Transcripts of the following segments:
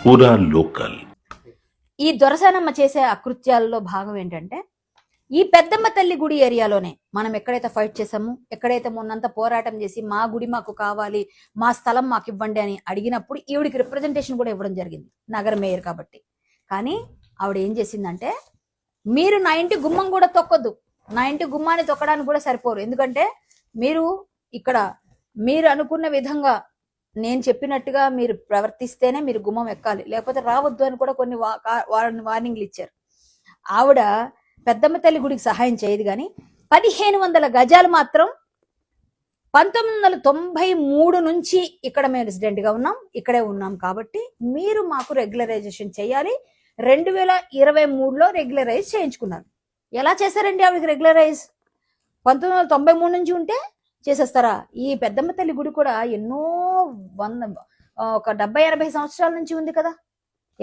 పూరా లోకల్. ఈ దొరసానమ్మ చేసే అకృత్యాల్లో భాగం ఏంటంటే, ఈ పెద్దమ్మ తల్లి గుడి ఏరియాలోనే మనం ఎక్కడైతే ఫైట్ చేసామో, ఎక్కడైతే మొన్నంతా పోరాటం చేసి మా గుడి మాకు కావాలి, మా స్థలం మాకు ఇవ్వండి అని అడిగినప్పుడు ఈవిడికి రిప్రజెంటేషన్ కూడా ఇవ్వడం జరిగింది, నగర మేయర్ కాబట్టి. కానీ ఆవిడ ఏం చేసిందంటే, మీరు నా ఇంటి గుమ్మం కూడా తొక్కొద్దు, నా ఇంటి గుమ్మాన్ని తొక్కడానికి కూడా సరిపోరు, ఎందుకంటే మీరు ఇక్కడ మీరు అనుకున్న విధంగా నేను చెప్పినట్టుగా మీరు ప్రవర్తిస్తేనే మీరు గుమ్మం ఎక్కాలి, లేకపోతే రావద్దు అని కూడా కొన్ని వార్నింగ్లు ఇచ్చారు. ఆవిడ పెద్దమ్మ తల్లి గుడికి సహాయం చేయదు, కానీ 1500 గజాలు మాత్రం 1993 నుంచి ఇక్కడ మేము రెసిడెంట్ గా ఉన్నాం, ఇక్కడే ఉన్నాం, కాబట్టి మీరు మాకు రెగ్యులరైజేషన్ చేయాలి. 2023లో రెగ్యులరైజ్ చేయించుకున్నారు. ఎలా చేశారండి ఆవిడకి రెగ్యులరైజ్? 1993 నుంచి ఉంటే చేసేస్తారా? ఈ పెద్దమ్మ తల్లి గుడి కూడా ఎన్నో ఒక 70-80 సంవత్సరాల నుంచి ఉంది కదా,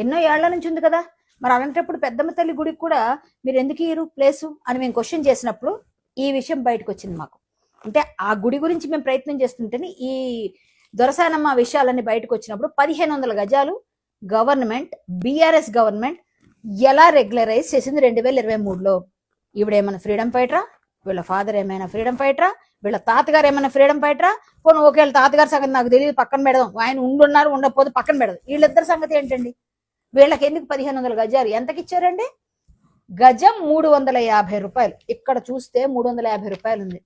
ఎన్నో ఏళ్ల నుంచి ఉంది కదా. మరి అలాంటప్పుడు పెద్దమ్మ తల్లి గుడికి కూడా మీరు ఎందుకు ఇయ్యరు ప్లేసు అని మేము క్వశ్చన్ చేసినప్పుడు ఈ విషయం బయటకు వచ్చింది మాకు. అంటే ఆ గుడి గురించి మేము ప్రయత్నం చేస్తుంటేనే ఈ దొరసానమ్మ విషయాలన్నీ బయటకు వచ్చినప్పుడు 1500 గజాలు గవర్నమెంట్, బీఆర్ఎస్ గవర్నమెంట్ ఎలా రెగ్యులరైజ్ చేసింది 2023లో. ఈవిడేమైనా ఫ్రీడమ్ ఫైటరా? వీళ్ళ ఫాదర్ ఏమైనా ఫ్రీడమ్ ఫైటరా? వీళ్ళ తాతగారు ఏమైనా ఫ్రీడమ్ ఫైటరా? పోను ఒకవేళ తాతగారి సంగతి నాకు తెలియదు, పక్కన పెడదాం, ఆయన ఉండున్నారు ఉండకపోతే పక్కన పెడదాం, వీళ్ళిద్దరి సంగతి ఏంటండి? వీళ్ళకి ఎందుకు 1500 గజాలు ఎంతకి ఇచ్చారండి? గజం 350 రూపాయలు. ఇక్కడ చూస్తే 350 రూపాయలు ఉంది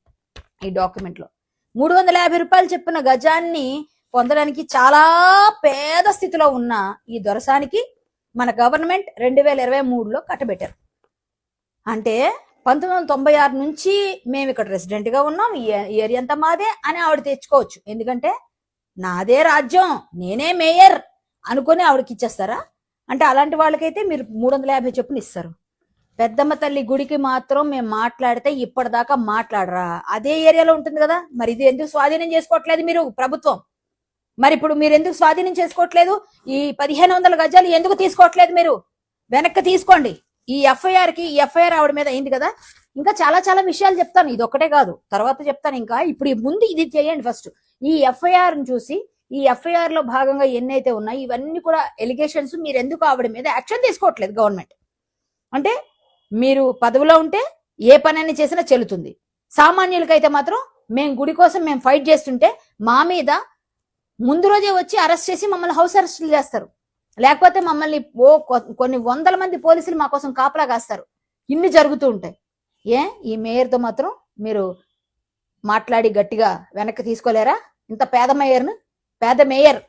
ఈ డాక్యుమెంట్ లో. 350 రూపాయలు చెప్పిన గజాన్ని పొందడానికి చాలా పేద స్థితిలో ఉన్న ఈ దొరసానికి మన గవర్నమెంట్ 2023లో కట్టబెట్టారు. అంటే 1996 నుంచి మేము ఇక్కడ రెసిడెంట్ గా ఉన్నాం, ఈ ఏరియా అంతా మాదే అని ఆవిడ తెచ్చుకోవచ్చు, ఎందుకంటే నాదే రాజ్యం, నేనే మేయర్ అనుకుని ఆవిడకి ఇచ్చేస్తారా? అంటే అలాంటి వాళ్ళకైతే మీరు 350 చొప్పున ఇస్తారు. పెద్దమ్మ తల్లి గుడికి మాత్రం మేము మాట్లాడితే ఇప్పటిదాకా మాట్లాడరా? అదే ఏరియాలో ఉంటుంది కదా, మరి ఇది ఎందుకు స్వాధీనం చేసుకోవట్లేదు మీరు ప్రభుత్వం? మరి ఇప్పుడు మీరు ఎందుకు స్వాధీనం చేసుకోవట్లేదు? ఈ 1500 గజాలు ఎందుకు తీసుకోవట్లేదు? మీరు వెనక్కి తీసుకోండి. ఈ ఎఫ్ఐఆర్ ఆవిడ మీద అయింది కదా, ఇంకా చాలా చాలా విషయాలు చెప్తాను, ఇది ఒక్కటే కాదు, తర్వాత చెప్తాను. ఇంకా ఇప్పుడు ముందు ఇది చేయండి ఫస్ట్. ఈ ఎఫ్ఐఆర్ చూసి ఈ ఎఫ్ఐఆర్ లో భాగంగా ఎన్నైతే ఉన్నాయి ఇవన్నీ కూడా ఎలిగేషన్స్, మీరు ఎందుకు ఆవిడ మీద యాక్షన్ తీసుకోవట్లేదు గవర్నమెంట్? అంటే మీరు పదవిలో ఉంటే ఏ పని చేసినా చెల్లుతుంది, సామాన్యులకైతే మాత్రం మేము గుడి కోసం మేము ఫైట్ చేస్తుంటే మా మీద ముందు రోజే వచ్చి అరెస్ట్ చేసి మమ్మల్ని హౌస్ అరెస్టులు చేస్తారు, లేకపోతే మమ్మల్ని కొన్ని వందల మంది పోలీసులు మా కోసం కాపలా కాస్తారు. ఇన్ని జరుగుతూ ఉంటాయి. ఈ మేయర్తో మాత్రం మీరు మాట్లాడి గట్టిగా వెనక్కి తీసుకోలేరా? ఇంత పేద మేయర్.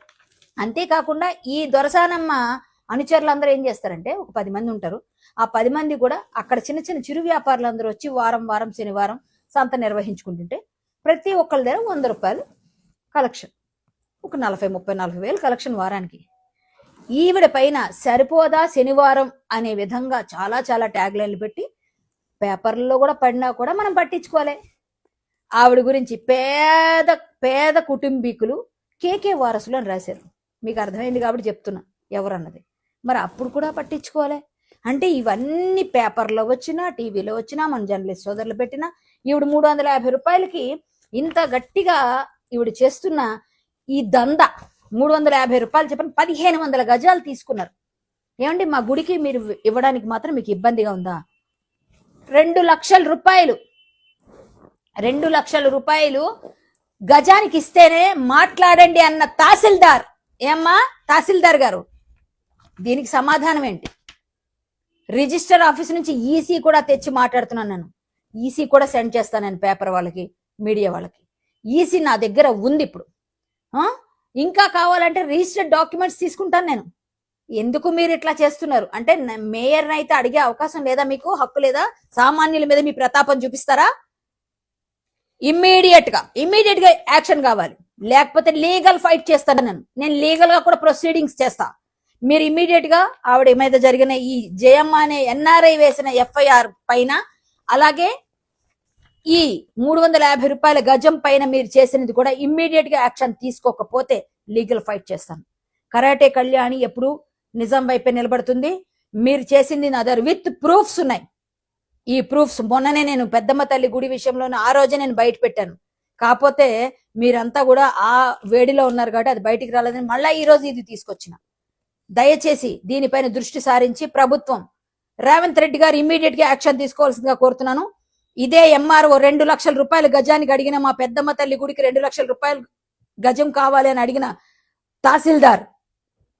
అంతేకాకుండా ఈ దొరసానమ్మ అనుచరులందరూ ఏం చేస్తారంటే, ఒక 10 మంది ఉంటారు. ఆ 10 మంది కూడా అక్కడ చిన్న చిన్న చిరు వ్యాపారులందరూ వచ్చి వారం శనివారం సంత నిర్వహించుకుంటుంటే ప్రతి ఒక్కరి దగ్గర 100 రూపాయలు కలెక్షన్, ఒక 40-40 వేలు కలెక్షన్ వారానికి. ఈవిడ పైన సరిపోదా శనివారం అనే విధంగా చాలా చాలా ట్యాగ్ లైన్లు పెట్టి పేపర్లలో కూడా పడినా కూడా మనం పట్టించుకోలే. ఆవిడ గురించి పేద కుటుంబీకులు కేకే వారసులు అని రాశారు. మీకు అర్థమైంది కాబట్టి చెప్తున్నా ఎవరన్నది. మరి అప్పుడు కూడా పట్టించుకోలే. అంటే ఇవన్నీ పేపర్లో వచ్చినా, టీవీలో వచ్చినా, మన జర్నలిస్ట్ సోదరులు పెట్టినా, ఈవిడ 350 రూపాయలకి ఇంత గట్టిగా ఈవిడ చేస్తున్న ఈ దంద 350 రూపాయలు చెప్పని 1500 గజాలు తీసుకున్నారు. ఏమండి, మా గుడికి మీరు ఇవ్వడానికి మాత్రం మీకు ఇబ్బందిగా ఉందా? 2 లక్షల రూపాయలు 2 లక్షల రూపాయలు గజానికి ఇస్తేనే మాట్లాడండి అన్న తహసీల్దార్. ఏమ్మా తహసీల్దార్ గారు, దీనికి సమాధానం ఏంటి? రిజిస్టర్ ఆఫీస్ నుంచి ఈసీ కూడా తెచ్చి మాట్లాడుతున్నాను నేను. ఈసీ కూడా సెండ్ చేస్తాను నేను పేపర్ వాళ్ళకి, మీడియా వాళ్ళకి. ఈసీ నా దగ్గర ఉంది ఇప్పుడు. ఇంకా కావాలంటే రిజిస్టర్డ్ డాక్యుమెంట్స్ తీసుకుంటాను నేను. ఎందుకు మీరు ఇట్లా చేస్తున్నారు అంటే, మేయర్ని అయితే అడిగే అవకాశం లేదా? మీకు హక్కు లేదా? సామాన్యుల మీద మీ ప్రతాపం చూపిస్తారా? ఇమ్మీడియట్ గా యాక్షన్ కావాలి, లేకపోతే లీగల్ ఫైట్ చేస్తాను నేను లీగల్ గా కూడా ప్రొసీడింగ్స్ చేస్తా. మీరు ఇమ్మీడియట్ గా ఆవిడ మీద జరిగిన ఈ జయమ్మ అనే ఎన్ఆర్ఐ వేసిన ఎఫ్ఐఆర్ పైన, అలాగే ఈ 350 రూపాయల గజం పైన మీరు చేసినది కూడా ఇమ్మీడియట్ గా యాక్షన్ తీసుకోకపోతే లీగల్ ఫైట్ చేస్తాను. కరాటే కళ్యాణి ఎప్పుడు నిజం వైపే నిలబడుతుంది. మీరు చేసింది నా దగ్గర విత్ ప్రూఫ్స్ ఉన్నాయి. ఈ ప్రూఫ్స్ మొన్ననే నేను పెద్దమ్మ తల్లి గుడి విషయంలో ఆ రోజే నేను బయట పెట్టాను. కాకపోతే మీరంతా కూడా ఆ వేడిలో ఉన్నారు కాబట్టి అది బయటికి రాలేదని మళ్ళీ ఈ రోజు ఇది తీసుకొచ్చిన. దయచేసి దీనిపైన దృష్టి సారించి ప్రభుత్వం రేవంత్ రెడ్డి గారు ఇమ్మీడియట్ గా యాక్షన్ తీసుకోవాల్సిందిగా కోరుతున్నాను. ఇదే ఎంఆర్ఓ 2 లక్షల రూపాయలు గజానికి అడిగిన, మా పెద్దమ్మ తల్లి గుడికి 2 లక్షల రూపాయలు గజం కావాలి అని అడిగిన తహసీల్దార్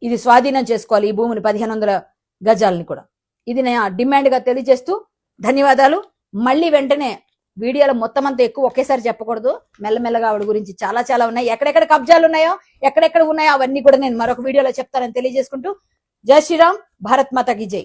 ఇది స్వాధీనం చేసుకోవాలి, ఈ భూమిని 1500 గజాలని కూడా. ఇది నేను డిమాండ్ గా తెలియజేస్తూ ధన్యవాదాలు. మళ్ళీ వెంటనే వీడియోలో మొత్తం అంతా ఎక్కువ ఒకేసారి చెప్పకూడదు, మెల్లమెల్లగా ఆవిడ గురించి చాలా చాలా ఉన్నాయి, ఎక్కడెక్కడ కబ్జాలు ఉన్నాయో ఎక్కడెక్కడ ఉన్నాయో అవన్నీ కూడా నేను మరొక వీడియోలో చెప్తానని తెలియజేసుకుంటూ జై శ్రీరామ్, భారత్ మాతాకి జై.